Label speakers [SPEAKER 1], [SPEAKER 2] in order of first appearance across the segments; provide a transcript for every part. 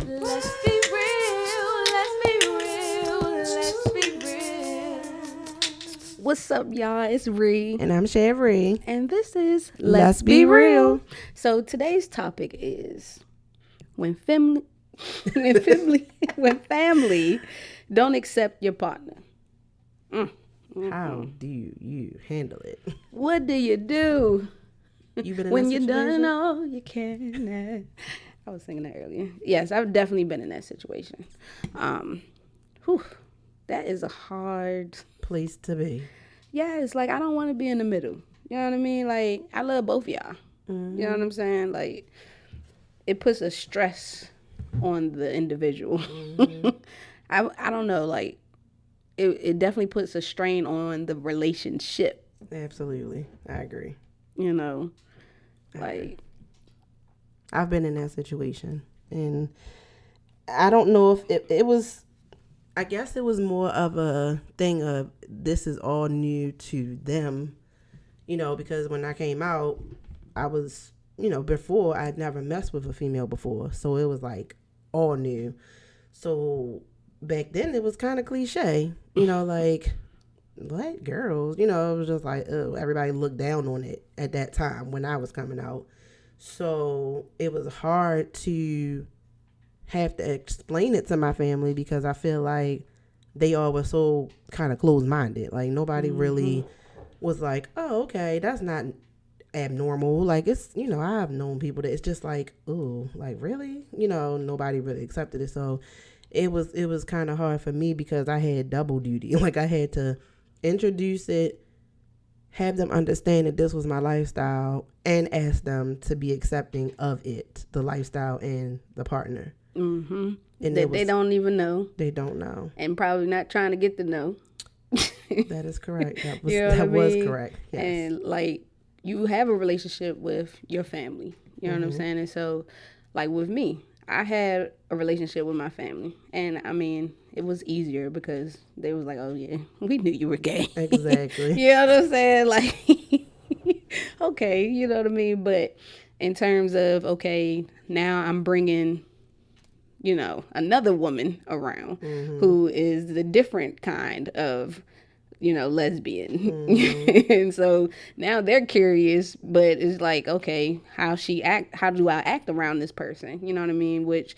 [SPEAKER 1] Let's be real, let's be real, let's be real. What's up, y'all? It's Ree.
[SPEAKER 2] And I'm Sherry.
[SPEAKER 1] And this is
[SPEAKER 2] Let's Be Real.
[SPEAKER 1] So today's topic is when family when family don't accept your partner.
[SPEAKER 2] How do you handle it?
[SPEAKER 1] What do you do
[SPEAKER 2] You been in
[SPEAKER 1] when
[SPEAKER 2] that
[SPEAKER 1] you're done
[SPEAKER 2] situation?
[SPEAKER 1] all you can? I was singing that earlier. Yes, I've definitely been in that situation. That is a hard.
[SPEAKER 2] Place to be.
[SPEAKER 1] Yeah, it's like I don't want to be in the middle. You know what I mean? Like I love both of y'all.
[SPEAKER 2] Mm-hmm.
[SPEAKER 1] You know what I'm saying? Like it puts a stress on the individual.
[SPEAKER 2] Mm-hmm.
[SPEAKER 1] I don't know. Like it definitely puts a strain on the relationship.
[SPEAKER 2] Absolutely. I agree.
[SPEAKER 1] You know, like
[SPEAKER 2] I've been in that situation. And I don't know if it was, I guess it was more of a thing of this is all new to them, because when I came out, I was, before I'd never messed with a female before. So it was like all new. So back then it was kind of cliche, like, what girls, it was just like, oh, everybody looked down on it at that time when I was coming out. So it was hard to have to explain it to my family because I feel like they all were so kind of closed-minded. Like nobody really was like, oh, okay, that's not abnormal. Like it's, I've known people that it's just like, oh, like really? Nobody really accepted it. So it was kind of hard for me because I had double duty. Like I had to introduce it, have them understand that this was my lifestyle, and ask them to be accepting of it, the lifestyle and the partner.
[SPEAKER 1] and they don't even know.
[SPEAKER 2] They don't know.
[SPEAKER 1] And probably not trying to get to know.
[SPEAKER 2] That is correct. That was
[SPEAKER 1] You know what I
[SPEAKER 2] was
[SPEAKER 1] mean?
[SPEAKER 2] correct. Yes.
[SPEAKER 1] And like you have a relationship with your family. You know what I'm saying? And so like with me, I had a relationship with my family. And I mean, it was easier because they was like, oh yeah, we knew you were gay.
[SPEAKER 2] Exactly.
[SPEAKER 1] You know what I'm saying? Like, okay, you know what I mean? But in terms of, okay, now I'm bringing, another woman around who is the different kind of, lesbian. And so now they're curious, but it's like, okay, how do I act around this person? You know what I mean? Which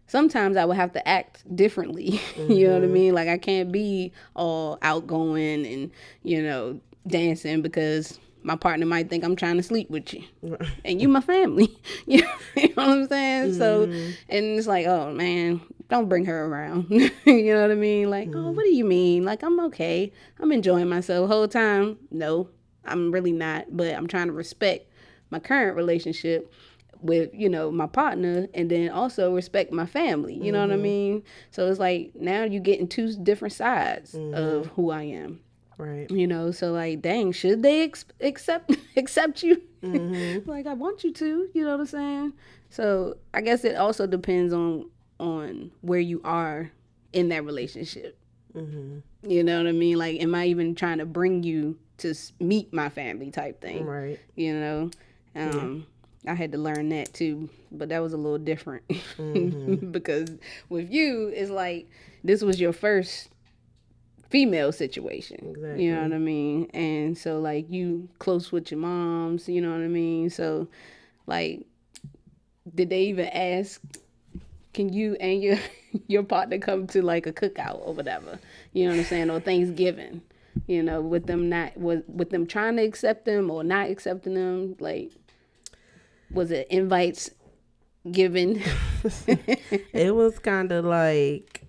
[SPEAKER 1] sometimes I would have to act differently. You know what I mean? Like I can't be all outgoing and, dancing because my partner might think I'm trying to sleep with you. And you my family. You know what I'm saying? So, and it's like, oh man, don't bring her around. You know what I mean? Like, oh, what do you mean? Like, I'm okay. I'm enjoying myself the whole time. No, I'm really not. But I'm trying to respect my current relationship with, my partner, and then also respect my family. You know what I mean? So it's like now you getting two different sides of who I am.
[SPEAKER 2] Right.
[SPEAKER 1] So like, dang, should they accept you? Like, I want you to, you know what I'm saying? So I guess it also depends on where you are in that relationship. You know what I mean? Like, am I even trying to bring you to meet my family type thing?
[SPEAKER 2] Right.
[SPEAKER 1] I had to learn that too, but that was a little different because with you, it's like this was your first female situation.
[SPEAKER 2] Exactly.
[SPEAKER 1] You know what I mean? And so like you close with your moms, you know what I mean? So like did they even ask, can you and your partner come to like a cookout or whatever? You know what I'm saying? Or Thanksgiving, with them trying to accept them or not accepting them, like was it invites given?
[SPEAKER 2] It was kind of like,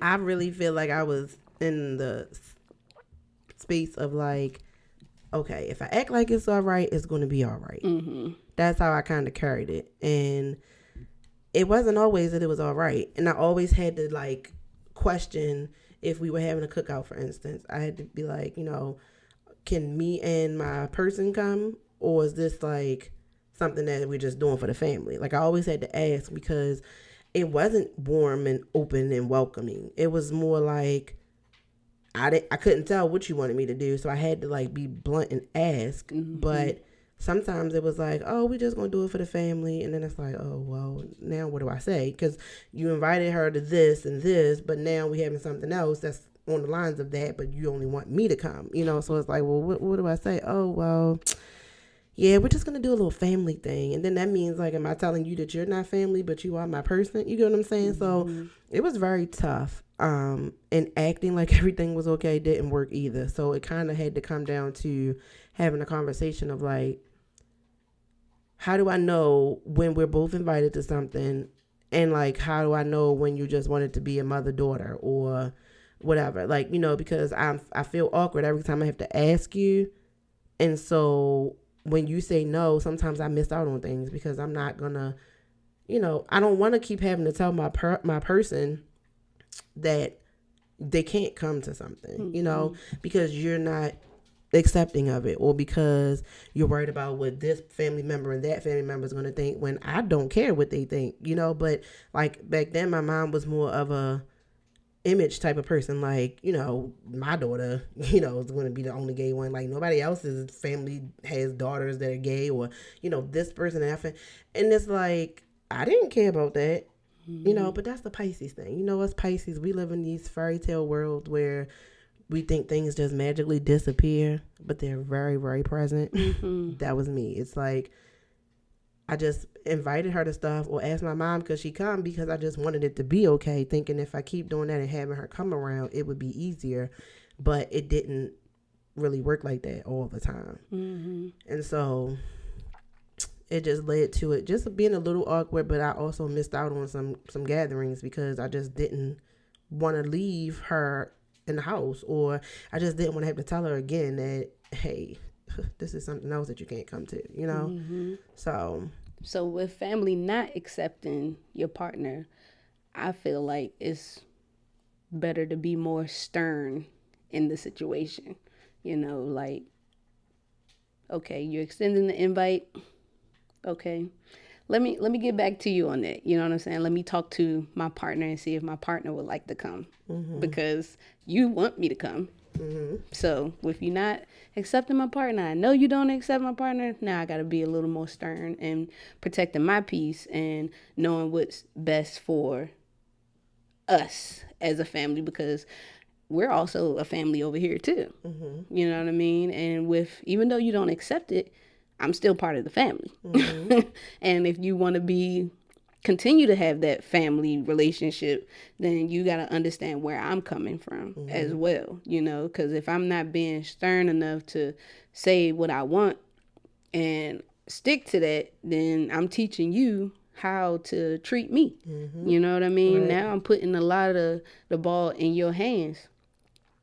[SPEAKER 2] I really feel like I was in the space of like, okay, if I act like it's all right, it's going to be all right. That's how I kind of carried it. And it wasn't always that it was all right. And I always had to like question if we were having a cookout, for instance. I had to be like, can me and my person come? Or is this like something that we're just doing for the family? Like I always had to ask because it wasn't warm and open and welcoming. It was more like I couldn't tell what you wanted me to do, so I had to like be blunt and ask. But sometimes it was like, oh, we just gonna do it for the family, and then it's like, oh well, now what do I say? Because you invited her to this and this, but now we having something else that's on the lines of that, but you only want me to come, so it's like, well, what do I say? Oh well, yeah, we're just gonna do a little family thing, and then that means like, am I telling you that you're not family, but you are my person? You get what I'm saying? So it was very tough. And acting like everything was okay didn't work either. So it kind of had to come down to having a conversation of like, how do I know when we're both invited to something, and like, how do I know when you just wanted to be a mother-daughter or whatever? Like, because I feel awkward every time I have to ask you, and so when you say no, sometimes I miss out on things because I'm not gonna, I don't want to keep having to tell my person that they can't come to something, because you're not accepting of it, or because you're worried about what this family member and that family member is going to think, when I don't care what they think, but like back then my mom was more of a image type of person, like, my daughter, is going to be the only gay one, like nobody else's family has daughters that are gay, or this person and it's like, I didn't care about that. But that's the Pisces thing. Us Pisces, we live in these fairy tale worlds where we think things just magically disappear, but they're very, very present. That was me. It's like, I just invited her to stuff or asked my mom could she come, because I just wanted it to be okay, thinking if I keep doing that and having her come around, it would be easier. But it didn't really work like that all the time. And so it just led to it just being a little awkward, but I also missed out on some gatherings because I just didn't want to leave her in the house, or I just didn't want to have to tell her again that, hey, this is something else that you can't come to,
[SPEAKER 1] So with family not accepting your partner, I feel like it's better to be more stern in the situation. Like, okay, you're extending the invite. Okay, let me get back to you on that. You know what I'm saying? Let me talk to my partner and see if my partner would like to come, because you want me to come. So if you're not accepting my partner, I know you don't accept my partner. Now I got to be a little more stern and protecting my peace and knowing what's best for us as a family, because we're also a family over here too. You know what I mean? And even though you don't accept it, I'm still part of the family. And if you want to continue to have that family relationship, then you got to understand where I'm coming from as well, because if I'm not being stern enough to say what I want and stick to that, then I'm teaching you how to treat me. You know what I mean? Right. Now I'm putting a lot of the ball in your hands.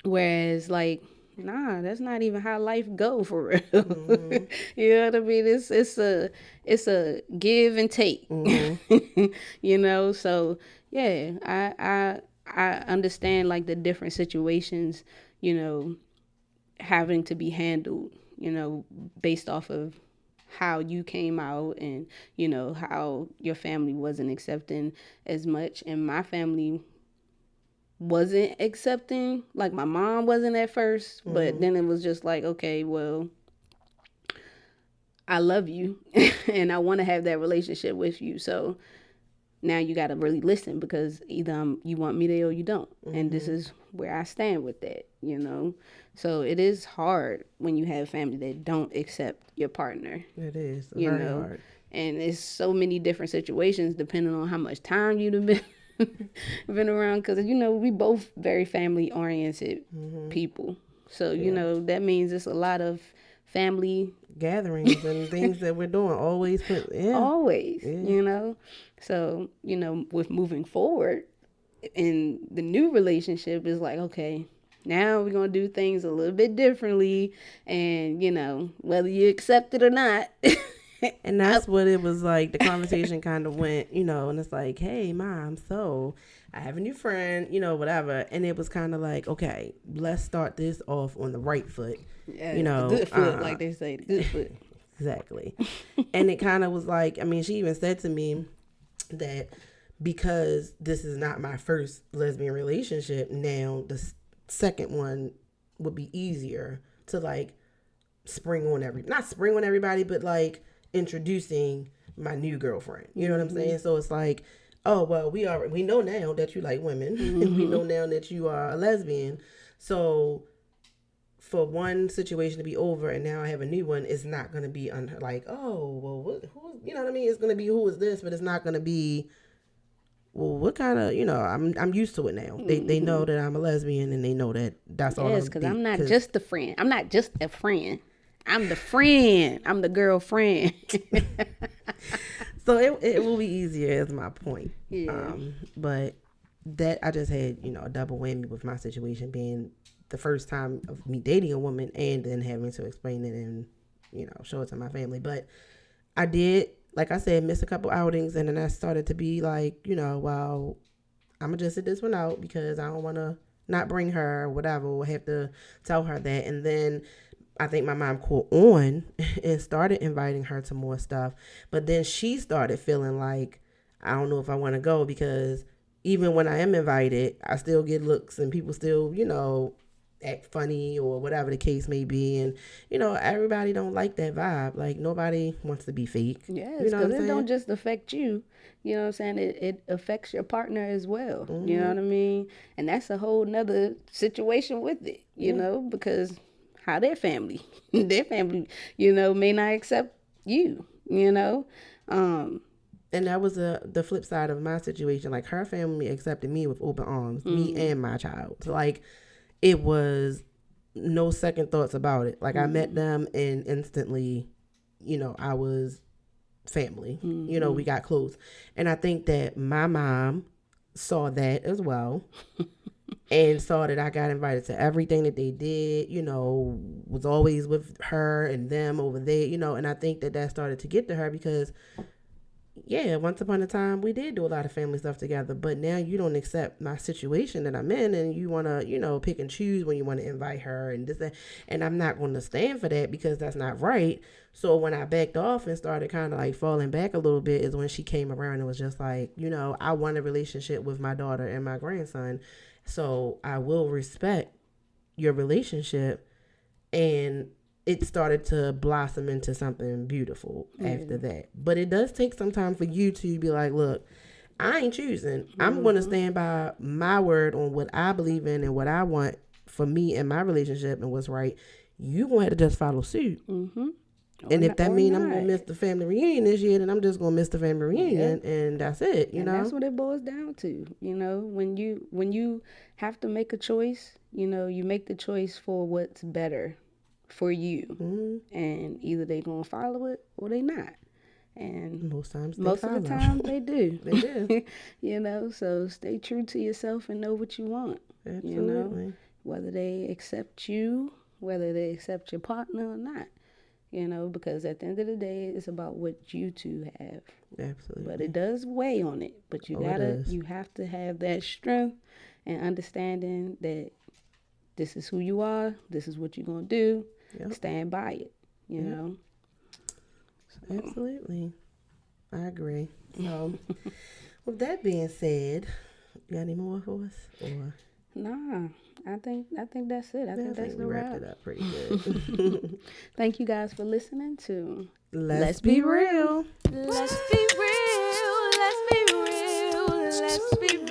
[SPEAKER 1] Whereas, like, nah, that's not even how life go for real. You know what I mean? It's a give and take. So yeah, I understand like the different situations, having to be handled, based off of how you came out and, how your family wasn't accepting as much, and my family wasn't accepting, like my mom wasn't at first, but then it was just like, okay, well, I love you and I want to have that relationship with you, so now you got to really listen, because either you want me there or you don't, and this is where I stand with that, so it is hard when you have family that don't accept your partner.
[SPEAKER 2] It is very hard,
[SPEAKER 1] and it's so many different situations depending on how much time you've been around, because we both very family oriented people, so that means it's a lot of family
[SPEAKER 2] gatherings and things that we're doing always
[SPEAKER 1] so with moving forward in the new relationship is like, okay, now we're gonna do things a little bit differently, and whether you accept it or not.
[SPEAKER 2] And that's what it was like. The conversation kind of went, and it's like, hey, Mom, so I have a new friend, whatever. And it was kind of like, okay, let's start this off on the right foot.
[SPEAKER 1] Yeah, the good foot, like they say, the good foot.
[SPEAKER 2] Exactly. And it kind of was like, I mean, she even said to me that because this is not my first lesbian relationship, now the second one would be easier to like not spring on everybody, but like introducing my new girlfriend. You know what I'm saying? So it's like, oh well, we know now that you like women, and we know now that you are a lesbian. So for one situation to be over and now I have a new one, it's not going to be like, oh well, who, you know what I mean? It's going to be, who is this? But it's not going to be, well, what kind of, I'm used to it now. They know that I'm a lesbian, and they know that that's all.
[SPEAKER 1] Yes, because I'm not just a friend. I'm not just a friend. I'm the friend. I'm the girlfriend.
[SPEAKER 2] So it will be easier, is my point.
[SPEAKER 1] Yeah.
[SPEAKER 2] But that, I just had, a double whammy with my situation being the first time of me dating a woman and then having to explain it and, show it to my family. But I did, like I said, miss a couple outings, and then I started to be like, well, I'm going to just sit this one out because I don't want to not bring her or whatever, or have to tell her that. And then I think my mom caught on and started inviting her to more stuff. But then she started feeling like, I don't know if I want to go, because even when I am invited, I still get looks and people still, act funny or whatever the case may be. And, everybody don't like that vibe. Like, nobody wants to be fake.
[SPEAKER 1] Yes, because it don't just affect you. You know what I'm saying? It affects your partner as well. Mm-hmm. You know what I mean? And that's a whole nother situation with it, you know, because how their family, may not accept you, And
[SPEAKER 2] that was the flip side of my situation. Like, her family accepted me with open arms, me and my child. So, like, it was no second thoughts about it. Like, I met them and instantly, I was family. We got close. And I think that my mom saw that as well. And saw that I got invited to everything that they did, was always with her and them over there, and I think that started to get to her because, once upon a time we did do a lot of family stuff together, but now you don't accept my situation that I'm in, and you want to, pick and choose when you want to invite her and this, and I'm not going to stand for that because that's not right. So when I backed off and started kind of like falling back a little bit is when she came around and was just like, I want a relationship with my daughter and my grandson. So I will respect your relationship. And it started to blossom into something beautiful after that. But it does take some time for you to be like, look, I ain't choosing. I'm going to stand by my word on what I believe in and what I want for me and my relationship and what's right. You going to have to just follow suit. Mm-hmm. And if that means I'm going to miss the family reunion this year, then I'm just going to miss the family reunion, and that's it,
[SPEAKER 1] and that's what it boils down to. When you have to make a choice, you make the choice for what's better for you. Mm-hmm. And either they going to follow it or they not. And most of the time they do. They do. So stay true to yourself and know what you want.
[SPEAKER 2] Absolutely.
[SPEAKER 1] Whether they accept you, whether they accept your partner or not. Because at the end of the day, it's about what you two have.
[SPEAKER 2] Absolutely.
[SPEAKER 1] But it does weigh on it. But you have to have that strength and understanding that this is who you are. This is what you're going to do. Yep. Stand by it, you know.
[SPEAKER 2] So. Absolutely. I agree. So, with that being said, you got any more for us? Or?
[SPEAKER 1] Nah. I think that's it. I think that's the wrap.
[SPEAKER 2] We wrapped it up pretty good.
[SPEAKER 1] Thank you guys for listening to
[SPEAKER 2] Let's Be Real.
[SPEAKER 1] Let's be real. Let's be real. Let's be real.